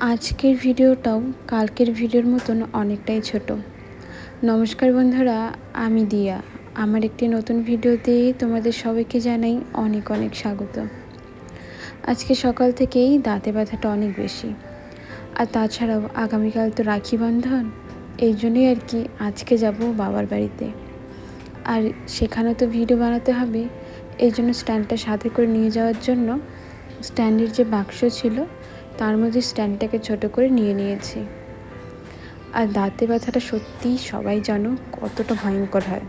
আজকের ভিডিওটাও কালকের ভিডিওর মতন অনেকটাই ছোট। নমস্কার বন্ধুরা, আমি দিয়া। আমার একটি নতুন ভিডিওতে তোমাদের সবাইকে জানাই অনেক অনেক স্বাগত। আজকে সকাল থেকেই দাঁতে ব্যথাটা অনেক বেশি, আর তাছাড়াও আগামীকাল তো রাখি বন্ধন, এই জন্যই আর কি আজকে যাব বাবার বাড়িতে। আর সেখানে তো ভিডিও বানাতে হবে, এই জন্য স্ট্যান্ডটা সাথে করে নিয়ে যাওয়ার জন্য স্ট্যান্ডের যে বাক্স ছিল তার মধ্যে স্ট্যান্ডটাকে ছোট করে নিয়ে নিয়েছি। আর দাঁতে ব্যথাটা সত্যিই সবাই জানো কতটা ভয়ঙ্কর হয়।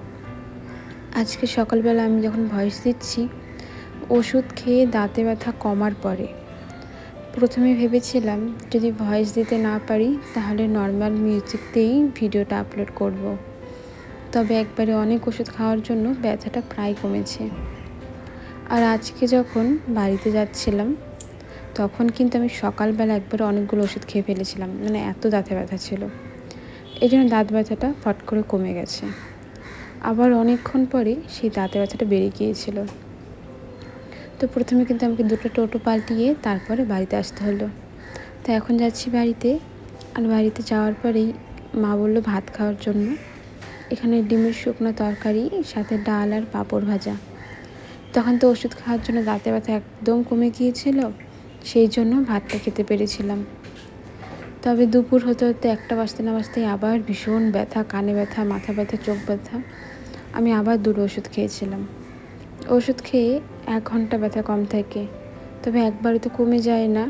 আজকে সকালবেলা আমি যখন ভয়েস দিচ্ছি, ওষুধ খেয়ে দাঁতে ব্যথা কমার পরে প্রথমে ভেবেছিলাম যদি ভয়েস দিতে না পারি তাহলে নর্মাল মিউজিক দিয়েই ভিডিওটা আপলোড করব। তবে একবারে অনেক ওষুধ খাওয়ার জন্য ব্যথাটা প্রায় কমেছে। আর আজকে যখন বাড়িতে যাচ্ছিলাম তখন কিন্তু আমি সকালবেলা একবারে অনেকগুলো ওষুধ খেয়ে ফেলেছিলাম, মানে এত দাঁতে ব্যথা ছিল। এই জন্য দাঁত ব্যথাটা ফট করে কমে গেছে। আবার অনেকক্ষণ পরে সেই দাঁতে ব্যথাটা বেড়ে গিয়েছিল। তো প্রথমে কিন্তু আমাকে দুটো টোটো পাল্টিয়ে তারপরে বাড়িতে আসতে হলো। তো এখন যাচ্ছি বাড়িতে। আর বাড়িতে যাওয়ার পরেই মা বললো ভাত খাওয়ার জন্য। এখানে ডিমের শুকনো তরকারি, সাথে ডাল আর পাঁপড় ভাজা। তখন তো ওষুধ খাওয়ার জন্য দাঁতে ব্যথা একদম কমে গিয়েছিল, সেই জন্য ভাতটা খেতে পেরেছিলাম। তবে দুপুর হতে হতে 1টা বাজতে না বাজতেই আবার ভীষণ ব্যথা, কানে ব্যথা, মাথা ব্যথা, চোখ ব্যথা। আমি আবার 2টো ওষুধ খেয়েছিলাম। ওষুধ খেয়ে 1 ঘন্টা ব্যথা কম থাকে, তবে একবারে তো কমে যায় না।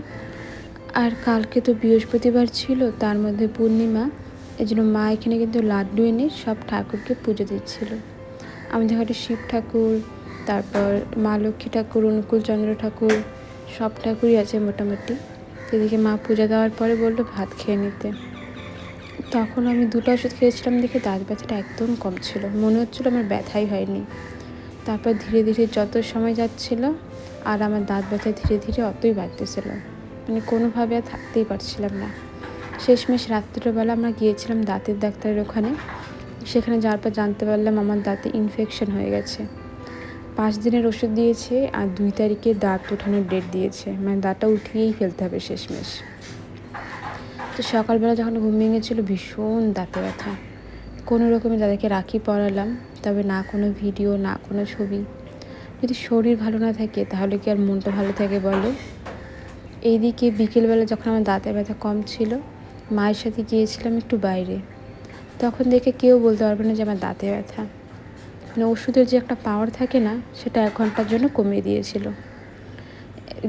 আর কালকে তো বৃহস্পতিবার ছিল, তার মধ্যে পূর্ণিমা, এই জন্য মা এখানে কিন্তু লাড্ডু এনে সব ঠাকুরকে পুজো দিচ্ছিল। আমাদের ঘরে শিব ঠাকুর, তারপর মা লক্ষ্মী ঠাকুর, অনুকূলচন্দ্র ঠাকুর, সব ঠাকুরই আছে মোটামুটি। এদিকে মা পূজা দেওয়ার পরে বললো ভাত খেয়ে নিতে। তখন আমি 2টো ওষুধ খেয়েছিলাম দেখে দাঁত ব্যথাটা একদম কম ছিল, মনে হচ্ছিলো আমার ব্যথাই হয়নি। তারপর ধীরে ধীরে যত সময় যাচ্ছিলো আর আমার দাঁত ব্যথা ধীরে ধীরে অতই বাড়তেছিল, মানে কোনোভাবে আর থাকতেই পারছিলাম না। শেষমেশ রাত্রিবেলা আমরা গিয়েছিলাম দাঁতের ডাক্তারের ওখানে। সেখানে যাওয়ার পর জানতে পারলাম আমার দাঁতে ইনফেকশন হয়ে গেছে। 5 দিনের ওষুধ দিয়েছে আর 2 তারিখে দাঁত ওঠানোর ডেট দিয়েছে, মানে দাঁতটা উঠিয়েই ফেলতে হবে শেষমেশ। তো সকালবেলা যখন ঘুম ভেঙেছিল ভীষণ দাঁতে ব্যথা। কোনো রকমে দাদাকে রাখি পরালাম, তবে না কোনো ভিডিও, না কোনো ছবি। যদি শরীর ভালো না থাকে তাহলে কি আর মনটা ভালো থাকে বলো। এইদিকে বিকেলবেলা যখন আমার দাঁতে ব্যথা কম ছিল, মায়ের সাথে গিয়েছিলাম একটু বাইরে। তখন দেখে কেউ বলতে পারবে না যে আমার দাঁতে ব্যথা, মানে ওষুধের যে একটা পাওয়ার থাকে না, সেটা 1 ঘন্টার জন্য কমিয়ে দিয়েছিল।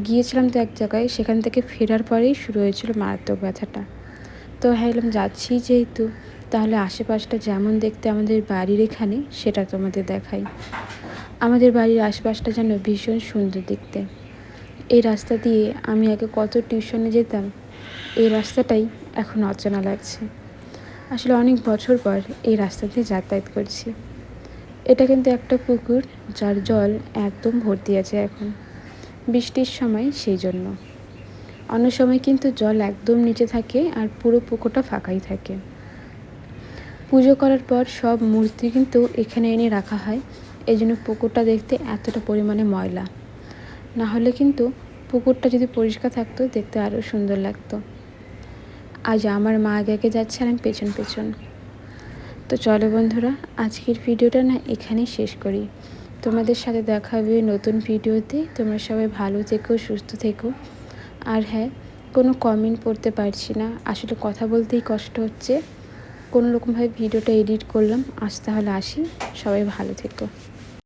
গিয়েছিলাম তো এক জায়গায়, সেখান থেকে ফেরার পরেই শুরু হয়েছিল মারাত্মক ব্যথাটা। তো ভাবলাম যাচ্ছি যেহেতু, তাহলে আশেপাশটা যেমন দেখতে আমাদের বাড়ির এখানে সেটা তোমাদের দেখাই। আমাদের বাড়ির আশপাশটা যেন ভীষণ সুন্দর দেখতে। এই রাস্তা দিয়ে আমি আগে কত টিউশনে যেতাম, এই রাস্তাটাই এখন অচেনা লাগছে। আসলে অনেক বছর পর এই রাস্তা দিয়ে যাতায়াত করছি। এটা কিন্তু একটা পুকুর, যার জল একদম ভর্তি আছে এখন, বৃষ্টির সময় সেই জন্য। অন্য সময় কিন্তু জল একদম নিচে থাকে আর পুরো পুকুরটা ফাঁকাই থাকে। পুজো করার পর সব মূর্তি কিন্তু এখানে এনে রাখা হয়, এই জন্য পুকুরটা দেখতে এতটা পরিমাণে ময়লা। না হলে কিন্তু পুকুরটা যদি পরিষ্কার থাকতো দেখতে আরও সুন্দর লাগতো। আজ আমার মা আগে যাচ্ছে আর আমি পেছন পেছন। তো চলো বন্ধুরা, আজকের ভিডিওটা না এখানেই শেষ করি। তোমাদের সাথে দেখা হবে নতুন ভিডিওতে। তোমরা সবাই ভালো থেকো, সুস্থ থেকো। আর হ্যাঁ, কোনো কমেন্ট পড়তে পারছি না, আসলে কথা বলতেই কষ্ট হচ্ছে। কোনো রকমভাবে ভিডিওটা এডিট করলাম। আজ তাহলে আসি, সবাই ভালো থেকো।